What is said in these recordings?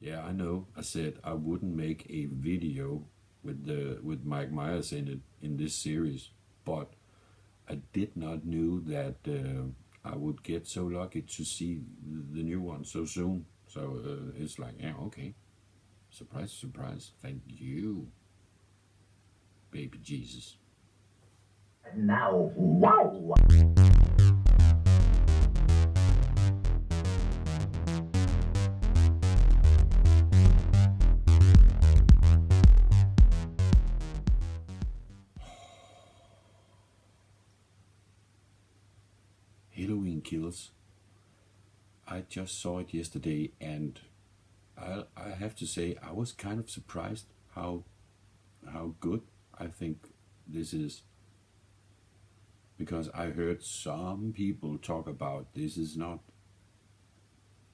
Yeah, I know. I said I wouldn't make a video with Mike Myers in it in this series, but I did not knew that I would get so lucky to see the new one so soon. So it's like, yeah, okay, surprise, surprise. Thank you, baby Jesus. Now, wow! Halloween Kills. I just saw it yesterday, and I have to say I was kind of surprised how good I think this is, because I heard some people talk about this is not.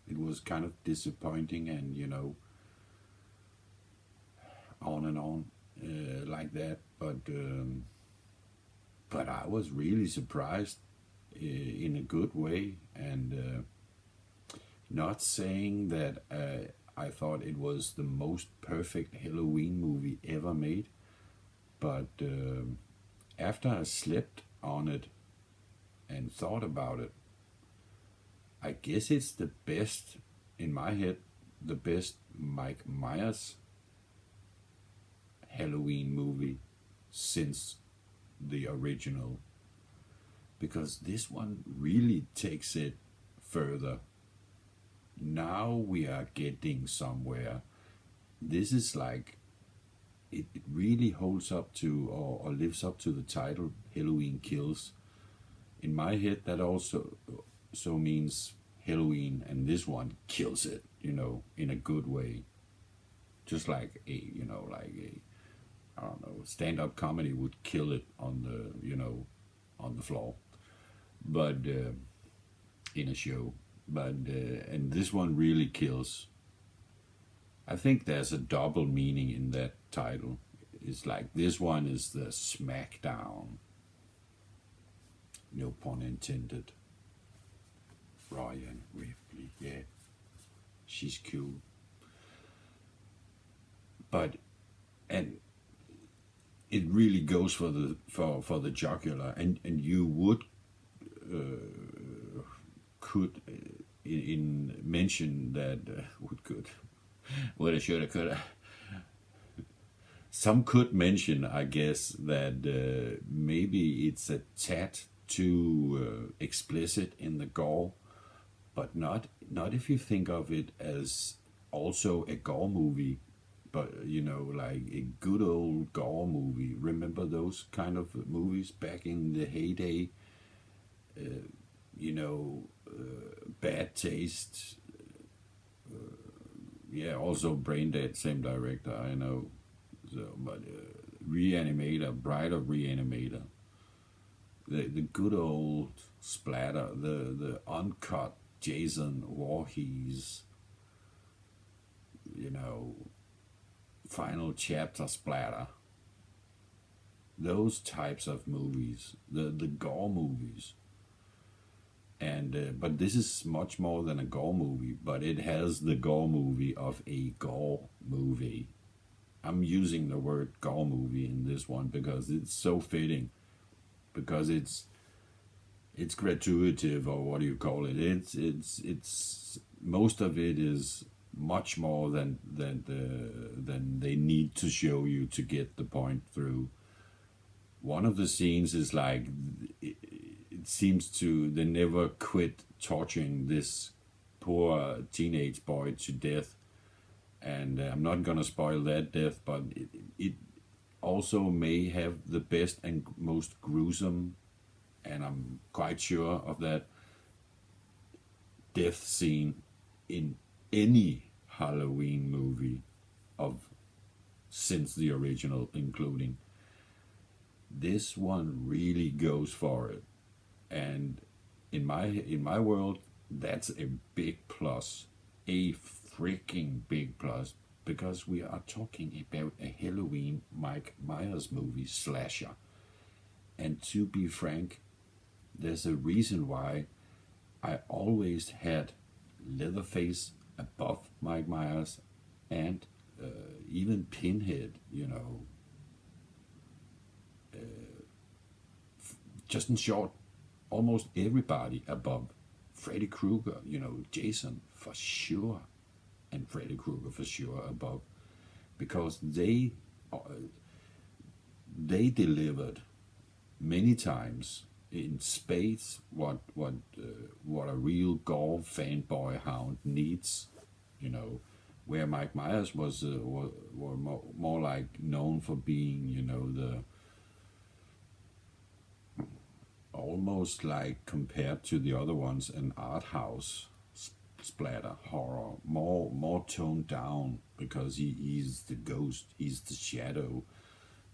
It was kind of disappointing, and on and on like that. But I was really surprised in a good way, and not saying that I thought it was the most perfect Halloween movie ever made, but after I slept on it and thought about it, I guess it's the best, in my head, the best Mike Myers Halloween movie since the original, because this one really takes it further. Now we are getting somewhere. This is like, it really holds up to, or lives up to the title Halloween Kills. In my head, that also so means Halloween, and this one kills it, in a good way. Just like a I don't know, stand-up comedy would kill it on on the floor, but in a show. But and this one really kills. I think there's a double meaning in that title. It's like this one is the smackdown. No pun intended. Ryan Ripley, yeah, she's cool. But and it really goes for the jugular, and you would could in mention that would could woulda shoulda coulda. Some could mention, I guess, that maybe it's a tad too explicit in the gore, but not if you think of it as also a gore movie, but like a good old gore movie. Remember those kind of movies back in the heyday? You know, Bad Taste. Yeah, also Brain Dead, same director. I know. So, but Reanimator, Bride of Reanimator, the good old splatter, the uncut Jason Voorhees, final chapter splatter. Those types of movies, the gore movies, and but this is much more than a gore movie, but it has the gore movie of a gore movie. I'm using the word gore movie in this one because it's so fitting, because it's gratuitive, or what do you call it? It's most of it is much more than they need to show you to get the point through. One of the scenes is like, it seems to they never quit torturing this poor teenage boy to death, and I'm not gonna spoil that death, but it also may have the best and most gruesome, and I'm quite sure of that, death scene in any Halloween movie of since the original, including this one really goes for it. And in my world, that's a big plus, a freaking big plus, because we are talking about a Halloween Mike Myers movie slasher. And to be frank, there's a reason why I always had Leatherface above Mike Myers, and even Pinhead, just in short, almost everybody above Freddy Krueger, Jason for sure, and Freddy Krueger for sure above, because they delivered many times in spades what a real gore fanboy hound needs, where Mike Myers was more like known for being, the almost like, compared to the other ones, an art house splatter horror, more toned down, because he's the ghost, he's the shadow.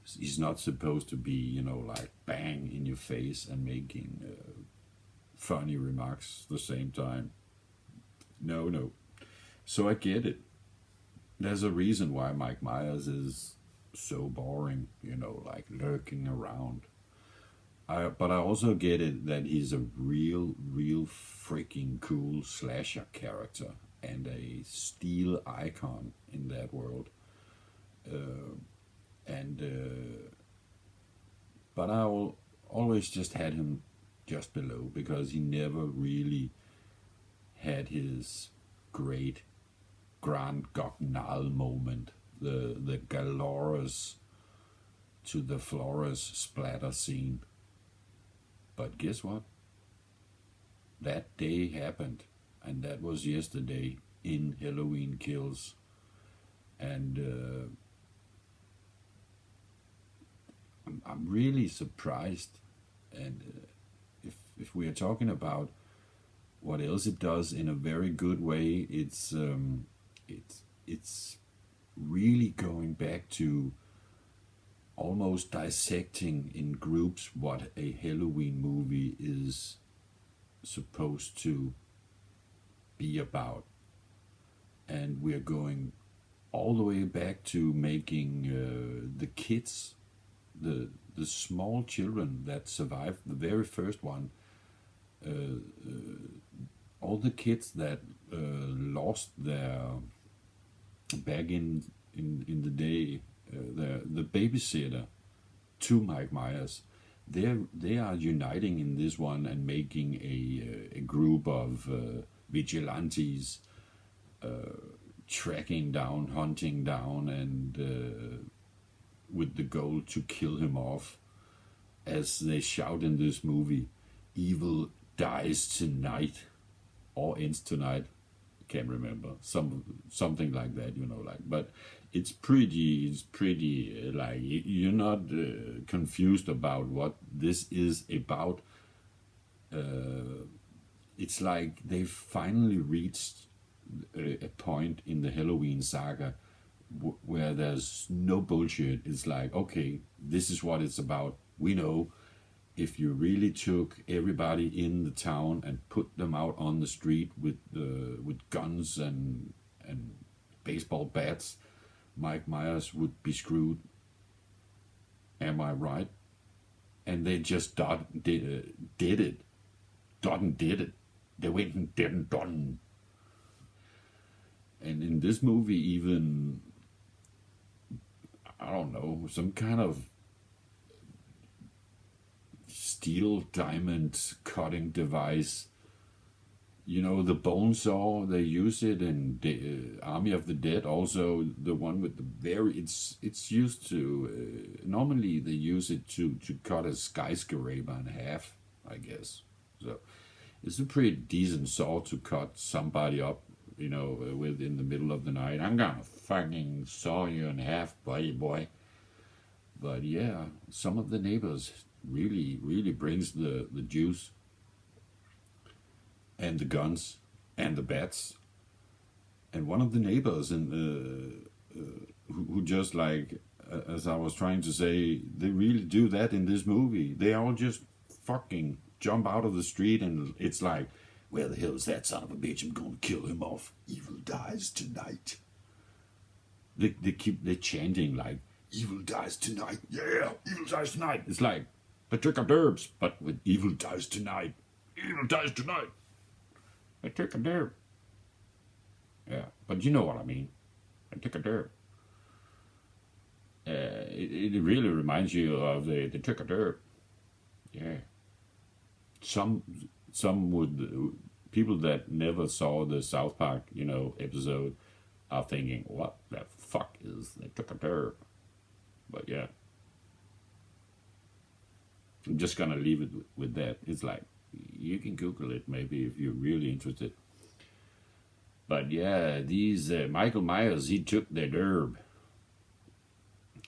He's not supposed to be, like bang in your face and making funny remarks at the same time. No. So I get it. There's a reason why Mike Myers is so boring, like lurking around. But I also get it that he's a real freaking cool slasher character and a steel icon in that world. But I always just had him just below, because he never really had his great Grand Gognal moment, the Galores to the Flores splatter scene. But guess what? That day happened, and that was yesterday in Halloween Kills. And I'm really surprised. And if we are talking about what else it does in a very good way, it's really going back to almost dissecting in groups what a Halloween movie is supposed to be about. And we're going all the way back to making the kids, the small children that survived the very first one, all the kids that lost their, back in the day, the babysitter to Mike Myers. They are uniting in this one and making a group of vigilantes, tracking down, hunting down, and with the goal to kill him off. As they shout in this movie, "Evil dies tonight," or ends tonight. Can't remember, something like that, but it's pretty like, you're not confused about what this is about. It's like they've finally reached a point in the Halloween saga where there's no bullshit. It's like, okay, this is what it's about. We know if you really took everybody in the town and put them out on the street with guns and baseball bats, Mike Myers would be screwed. Am I right? And they just did it. Did it. They went and didn't done. And in this movie, even, I don't know, some kind of steel diamond cutting device. The bone saw, they use it in Army of the Dead. Also, the one with it's used to, normally they use it to cut a skyscraper in half, I guess. So it's a pretty decent saw to cut somebody up, with in the middle of the night. I'm gonna fucking saw you in half, boy. But yeah, some of the neighbors really brings the juice and the guns and the bats. And one of the neighbors who just, like, as I was trying to say, they really do that in this movie. They all just fucking jump out of the street, and it's like, where the hell is that son of a bitch? I'm gonna kill him off. Evil dies tonight. They're chanting like, evil dies tonight. Yeah, evil dies tonight. It's like the trick of derbs, but with evil dies tonight. Evil dies tonight. The trick of derb. Yeah, but you know what I mean. I took a derp. It really reminds you of the took a derp. Yeah. Some would, people that never saw the South Park, episode are thinking, what the fuck is they took a derp? But yeah. I'm just gonna leave it with that. It's like, you can Google it maybe if you're really interested. But yeah, these Michael Myers, he took their derb,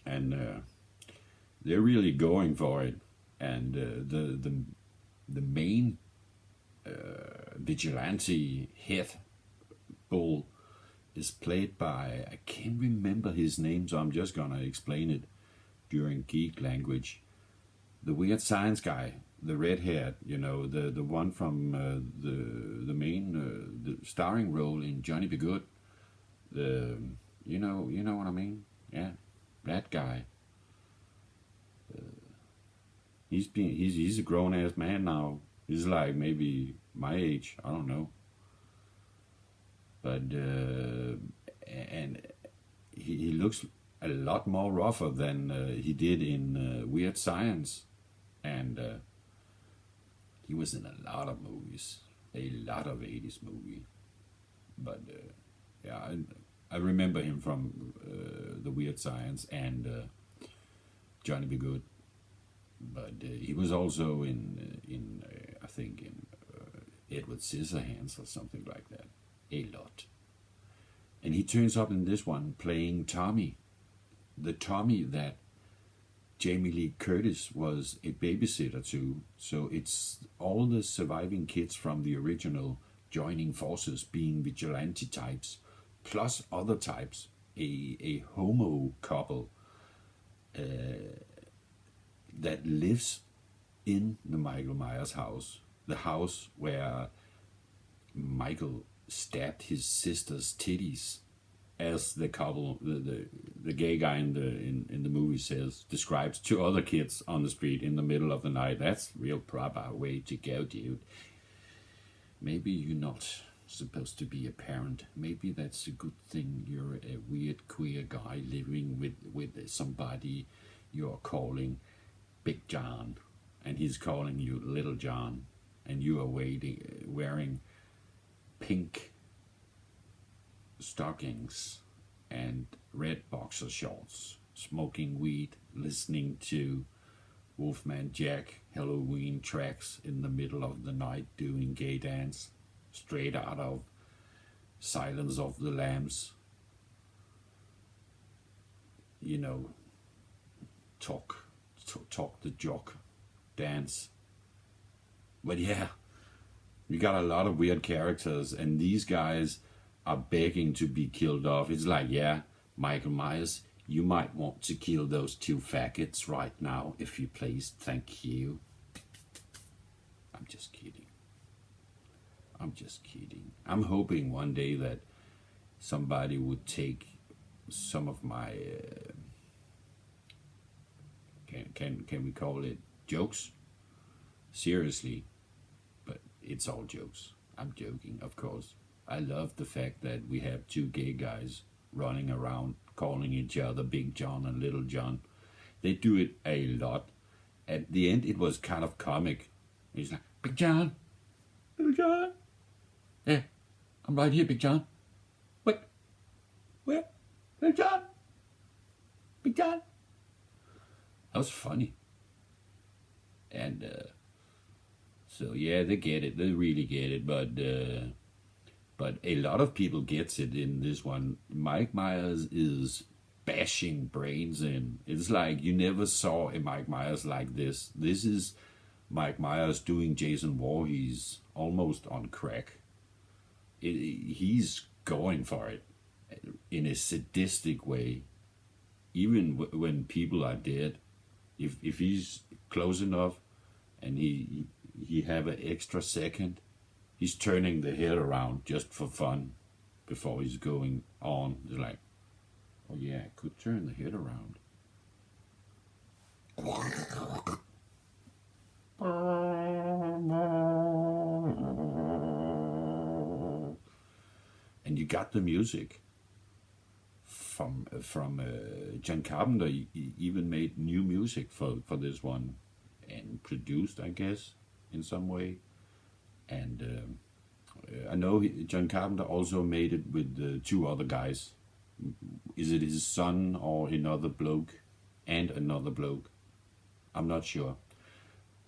and they're really going for it. And the main vigilante head bull is played by, I can't remember his name, so I'm just gonna explain it during Geek language. The weird science guy, the red-haired, the one from the main the starring role in Johnny Be Good. You know what I mean? Yeah, that guy. He's a grown ass man now. He's like maybe my age. I don't know. But and he looks a lot more rougher than he did in Weird Science. And he was in a lot of movies, a lot of 80s movie. But yeah, I remember him from the Weird Science and Johnny Be Good. But he was also in I think in Edward Scissorhands or something like that, a lot. And he turns up in this one playing Tommy, the Tommy that Jamie Lee Curtis was a babysitter to. So it's all the surviving kids from the original joining forces, being vigilante types, plus other types, a homo couple that lives in the Michael Myers house, the house where Michael stabbed his sister's titties, as the couple, the gay guy in the movie describes to other kids on the street in the middle of the night. That's real proper way to go, dude. Maybe you're not supposed to be a parent. Maybe that's a good thing. You're a weird queer guy living with somebody you're calling Big John, and he's calling you Little John, and you are wearing pink stockings and red boxer shorts, smoking weed, listening to Wolfman Jack Halloween tracks in the middle of the night, doing gay dance straight out of Silence of the Lambs. Talk the jock dance. But yeah, you got a lot of weird characters, and these guys are begging to be killed off. It's like, yeah, Michael Myers, you might want to kill those two faggots right now, if you please. Thank you. I'm just kidding. I'm hoping one day that somebody would take some of my can we call it jokes seriously, but it's all jokes. I'm joking, of course. I love the fact that we have two gay guys running around calling each other Big John and Little John. They do it a lot. At the end, it was kind of comic. He's like, Big John, Little John. Yeah, I'm right here, Big John. Wait, where? Little John? Big John? That was funny. And so yeah, they get it. They really get it. But a lot of people gets it in this one. Mike Myers is bashing brains in. It's like you never saw a Mike Myers like this. This is Mike Myers doing Jason Voorhees almost on crack. He's going for it in a sadistic way. Even when people are dead, if he's close enough and he have an extra second, he's turning the head around just for fun before he's going on. He's like, oh yeah, I could turn the head around. And you got the music. from John Carpenter. He even made new music for this one, and produced, I guess, in some way. And I know John Carpenter also made it with two other guys. Is it his son or another bloke and another bloke? I'm not sure.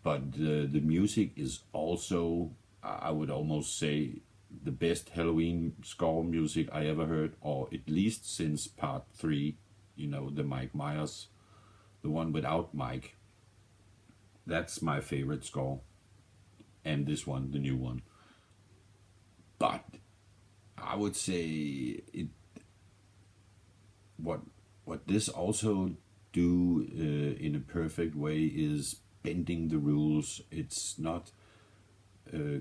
But the music is also, I would almost say, the best Halloween score music I ever heard, or at least since part 3, the Mike Myers, the one without Mike. That's my favorite score. And this one, the new one. But I would say what this also do in a perfect way is bending the rules. It's not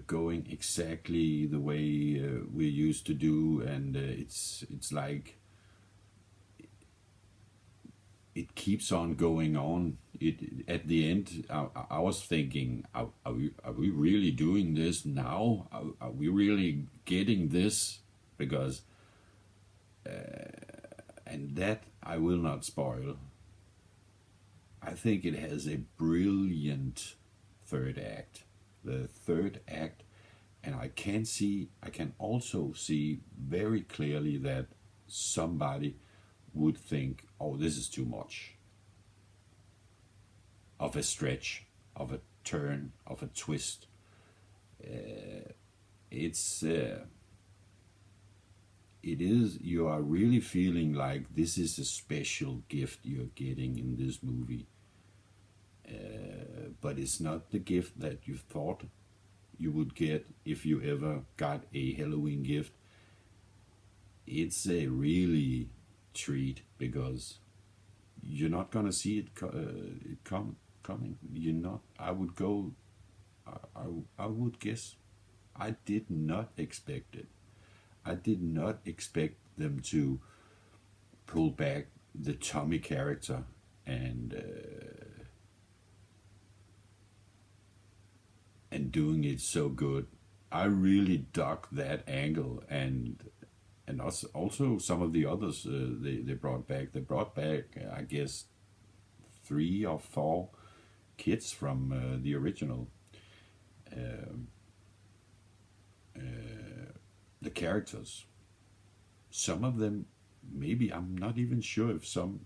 going exactly the way we used to do, and it's like it keeps on going on. At the end, I was thinking, are we really doing this now? Are we really getting this? Because and that I will not spoil. I think it has a brilliant third act. The third act, and I can also see very clearly that somebody would think, oh, this is too much of a stretch, of a turn, of a twist. You are really feeling like this is a special gift you're getting in this movie. But it's not the gift that you thought you would get if you ever got a Halloween gift. It's a really treat, because you're not gonna see it coming. You're not. I would go. I would guess. I did not expect it. I did not expect them to pull back the Tommy character and doing it so good. I really dug that angle, and also some of the others they brought back. They brought back, I guess, 3 or 4 kids from the original. The characters. Some of them, maybe, I'm not even sure if some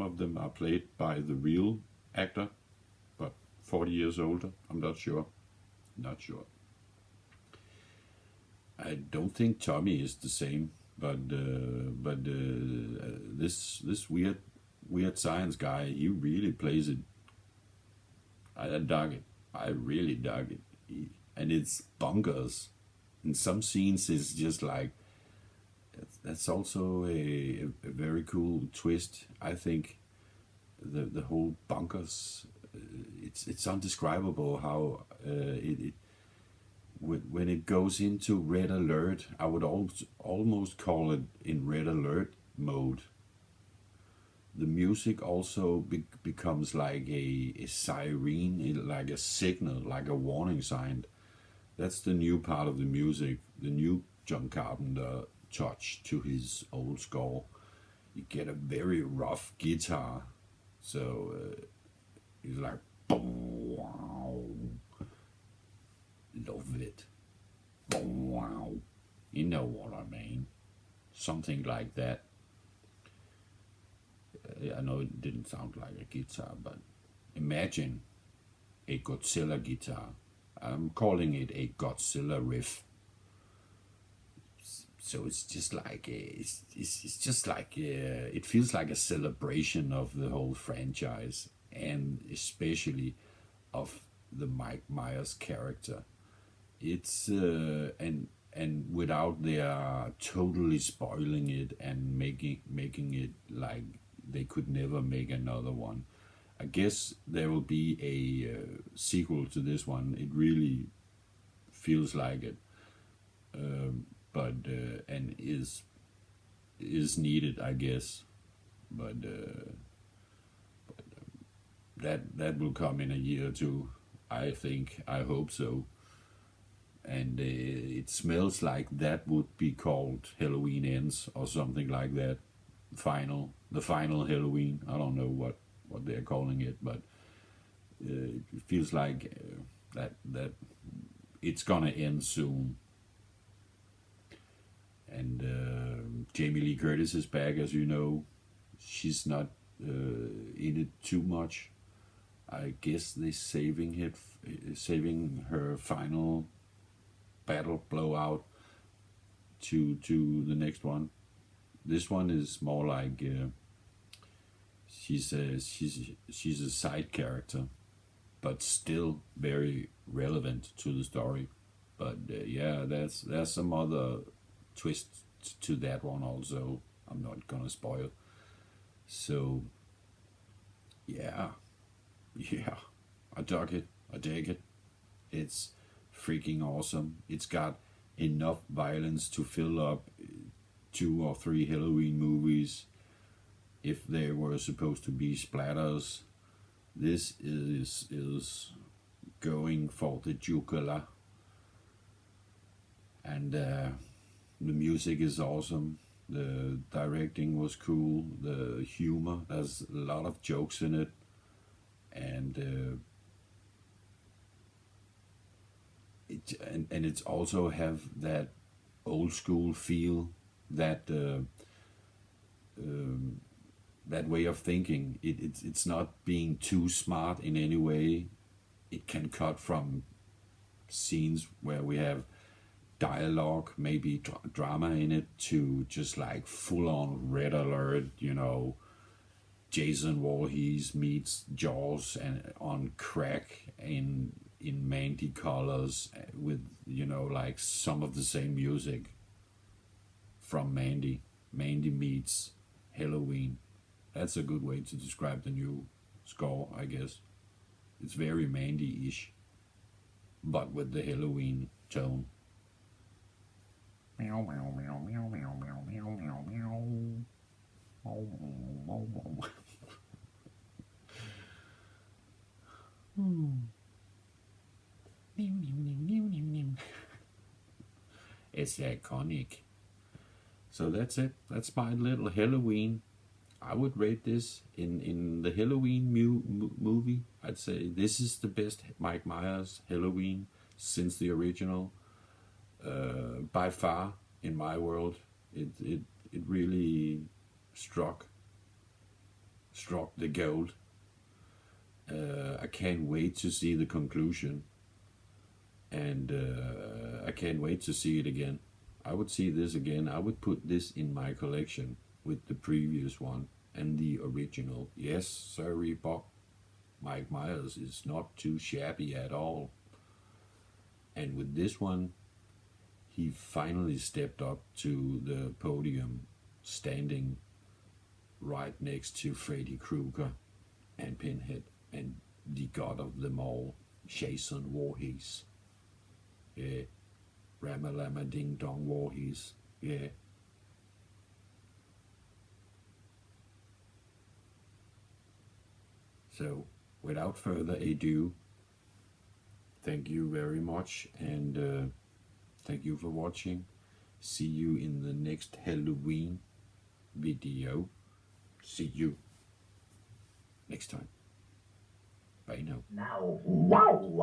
of them are played by the real actor, but 40 years older. I'm not sure. Not sure. I don't think Tommy is the same, but this weird science guy, he really plays it. I dug it. I really dug it. And it's bonkers. In some scenes, it's just like, that's also a very cool twist. I think the whole bonkers, it's undescribable how when it goes into red alert. I would almost call it in red alert mode. The music also becomes like a siren, like a signal, like a warning sign. That's the new part of the music, the new John Carpenter touch to his old score. You get a very rough guitar, so it's like, boom, wow, love it, boom, wow, you know what I mean, something like that. I know it didn't sound like a guitar, but imagine a Godzilla guitar. I'm calling it a Godzilla riff. So it's just like it feels like a celebration of the whole franchise, and especially of the Mike Myers character. It's and without their totally spoiling it and making it like they could never make another one. I guess there will be a sequel to this one. It really feels like it, but and is needed, I guess. But that will come in a year or two. I think. I hope so. And it smells like that would be called Halloween Ends or something like that. the final Halloween. I don't know what they're calling it, but it feels like that it's gonna end soon. And Jamie Lee Curtis is back, as you know. She's not in it too much. I guess they're saving her final battle blowout to the next one. This one is more like she's a side character, but still very relevant to the story. But yeah, there's some other twists to that one also. I'm not gonna spoil. So yeah, I dug it. I dig it. It's freaking awesome. It's got enough violence to fill up 2 or 3 Halloween movies if they were supposed to be splatters. This is going for the jugular. And the music is awesome. The directing was cool. The humor, there's a lot of jokes in it. And it's also have that old school feel, that that way of thinking. It's not being too smart in any way. It can cut from scenes where we have dialogue, maybe drama in it, to just like full on red alert, Jason Voorhees meets Jaws and on crack in Mandy colors, with like some of the same music from Mandy. Mandy meets Halloween. That's a good way to describe the new score, I guess. It's very Mandy-ish, but with the Halloween tone. Meow meow meow meow meow meow meow meow meow. It's iconic. So that's it. That's my little Halloween. I would rate this in the Halloween movie. I'd say this is the best Mike Myers Halloween since the original. By far, in my world, it really struck the gold. I can't wait to see the conclusion, and I can't wait to see it again. I would see this again. I would put this in my collection with the previous one and the original. Yes, sorry, Bob. Mike Myers is not too shabby at all. And with this one, he finally stepped up to the podium, standing right next to Freddy Krueger and Pinhead and the god of them all, Jason Voorhees. Yeah. Ramalama Ding Dong Voorhees. Yeah. So, without further ado, thank you very much, and thank you for watching. See you in the next Halloween video. See you next time. Bye now. Now, wow!